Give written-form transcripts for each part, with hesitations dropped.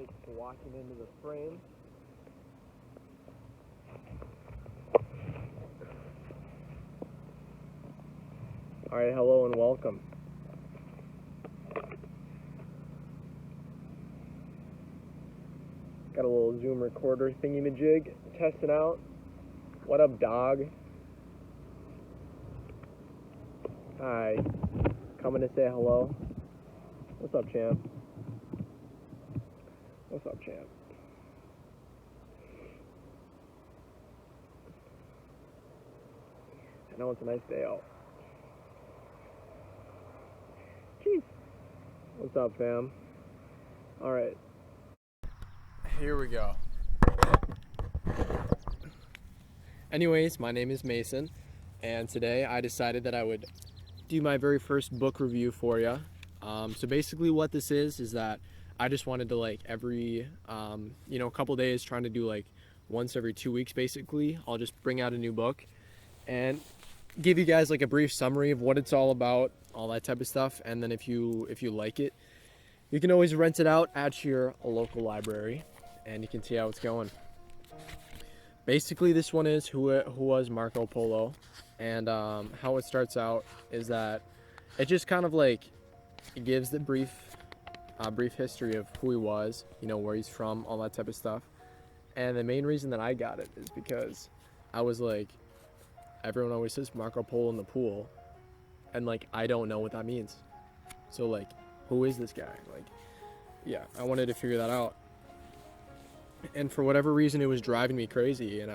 light blocking into the frame. Alright, hello and welcome. Got a little Zoom recorder thingy-majig testing out. What up, dog? Hi. Coming to say hello. What's up, champ? What's up, champ? I know it's a nice day out. Jeez. What's up, fam? Alright. Here we go. Anyways, my name is Mason, and today I decided that I would do my very first book review for you. So basically what this is that I just wanted to, like, every, couple days, trying to do like once every 2 weeks basically, I'll just bring out a new book and give you guys like a brief summary of what it's all about, all that type of stuff. And then if you like it, you can always rent it out at your local library and you can see how it's going. Basically, this one is who was Marco Polo, and how it starts out is that it just kind of like it gives the brief history of who he was, where he's from, all that type of stuff. And the main reason that I got it is because I was like, everyone always says Marco Polo in the pool, and like I don't know what that means. So like, who is this guy? Like, yeah, I wanted to figure that out. And for whatever reason, it was driving me crazy, and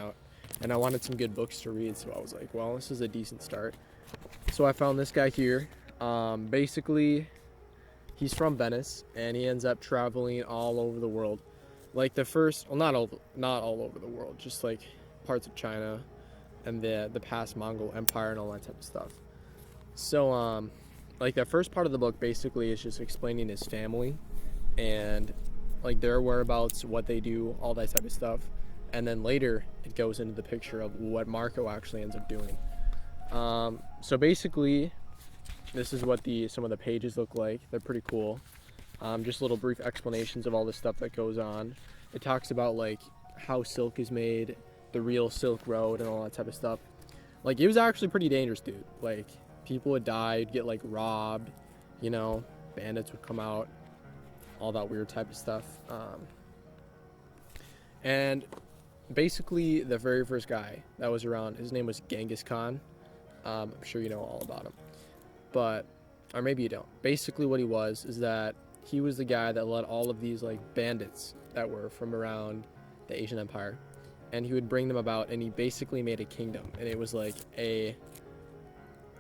I wanted some good books to read. So I was like, well, this is a decent start. So I found this guy here. Basically, he's from Venice, and he ends up traveling all over the world. Like not all over the world, just like parts of China and the past Mongol Empire and all that type of stuff. So, like the first part of the book basically is just explaining his family and like their whereabouts, what they do, all that type of stuff. And then later it goes into the picture of what Marco actually ends up doing. So basically, this is what some of the pages look like. They're pretty cool. Just little brief explanations of all the stuff that goes on. It talks about like how silk is made, the real Silk Road, and all that type of stuff. Like, it was actually pretty dangerous, dude. Like, people would die, you'd get like robbed, bandits would come out, all that weird type of stuff. And basically, the very first guy that was around, his name was Genghis Khan. I'm sure you know all about him, or maybe you don't. Basically, what he was is that he was the guy that led all of these like bandits that were from around the Asian Empire, and he would bring them about, and he basically made a kingdom, and it was like a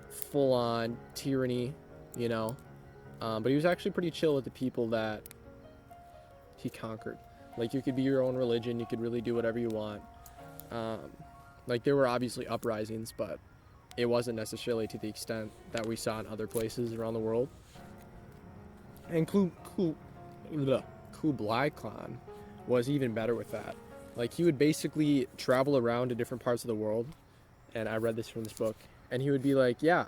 full-on tyranny, but he was actually pretty chill with the people that he conquered. Like, you could be your own religion, you could really do whatever you want. Like, there were obviously uprisings, but it wasn't necessarily to the extent that we saw in other places around the world. And Kublai Khan was even better with that. Like, he would basically travel around to different parts of the world, and I read this from this book, and he would be like, yeah,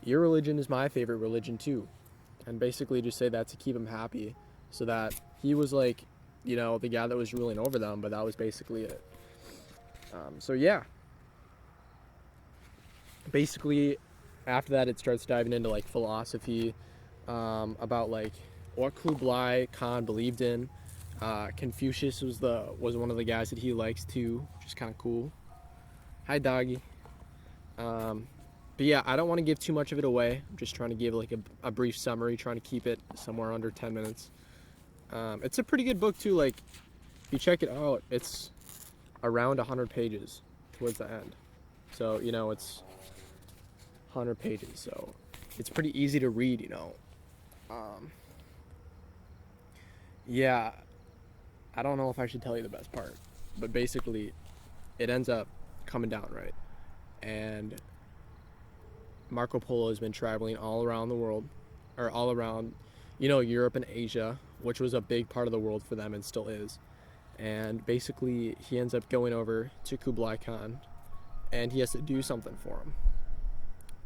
your religion is my favorite religion too. And basically just say that to keep him happy, so that he was like, the guy that was ruling over them, but that was basically it. So yeah. Basically, after that, it starts diving into like philosophy, about like what Kublai Khan believed in. Confucius was one of the guys that he likes too, which is kind of cool. Hi, doggy. But yeah, I don't want to give too much of it away. I'm just trying to give like a brief summary, trying to keep it somewhere under 10 minutes. It's a pretty good book too. Like, if you check it out, it's around 100 pages towards the end. So, it's 100 pages. So it's pretty easy to read, Yeah, I don't know if I should tell you the best part, but basically it ends up coming down, right? And Marco Polo has been traveling all around the world, or all around, Europe and Asia, which was a big part of the world for them and still is. And basically he ends up going over to Kublai Khan, and he has to do something for him.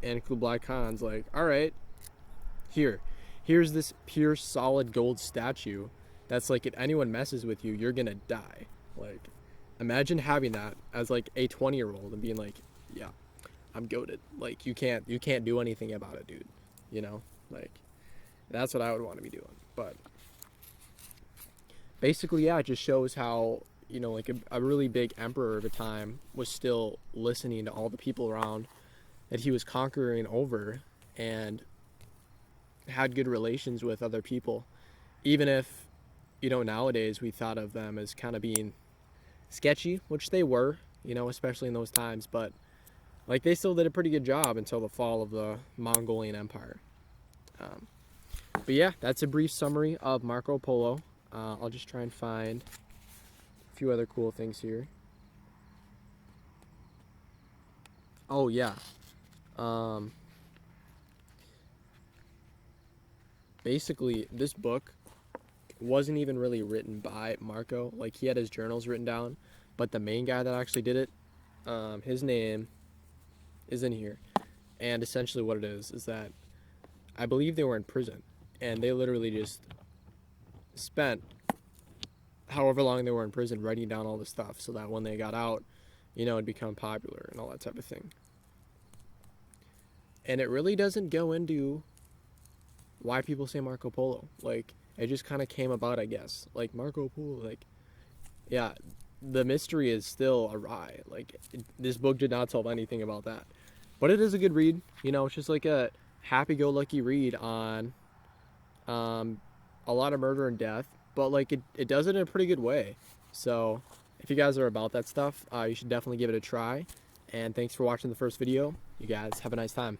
And Kublai Khan's like, all right, here's this pure solid gold statue that's like, if anyone messes with you, you're gonna die. Like, imagine having that as like a 20-year-old and being like, yeah, I'm goated. Like, you can't do anything about it, dude. You know, like, that's what I would want to be doing. But basically, yeah, it just shows how, you know, like a really big emperor of a time was still listening to all the people around that he was conquering over, and had good relations with other people, even if, you know, nowadays we thought of them as kind of being sketchy, which they were, you know, especially in those times. But like, they still did a pretty good job until the fall of the Mongolian Empire. But yeah, that's a brief summary of Marco Polo. I'll just try and find a few other cool things here. Oh yeah. Basically, this book wasn't even really written by Marco. Like, he had his journals written down, but the main guy that actually did it, his name is in here. And essentially what it is that I believe they were in prison, and they literally just spent however long they were in prison writing down all this stuff, so that when they got out, you know, it'd become popular and all that type of thing. And it really doesn't go into why people say Marco Polo. Like, it just kind of came about, I guess. Like, Marco Polo, like, yeah, the mystery is still awry. Like, this book did not tell anything about that. But it is a good read. You know, it's just like a happy-go-lucky read on a lot of murder and death. But, like, it does it in a pretty good way. So, if you guys are about that stuff, you should definitely give it a try. And thanks for watching the first video. You guys have a nice time.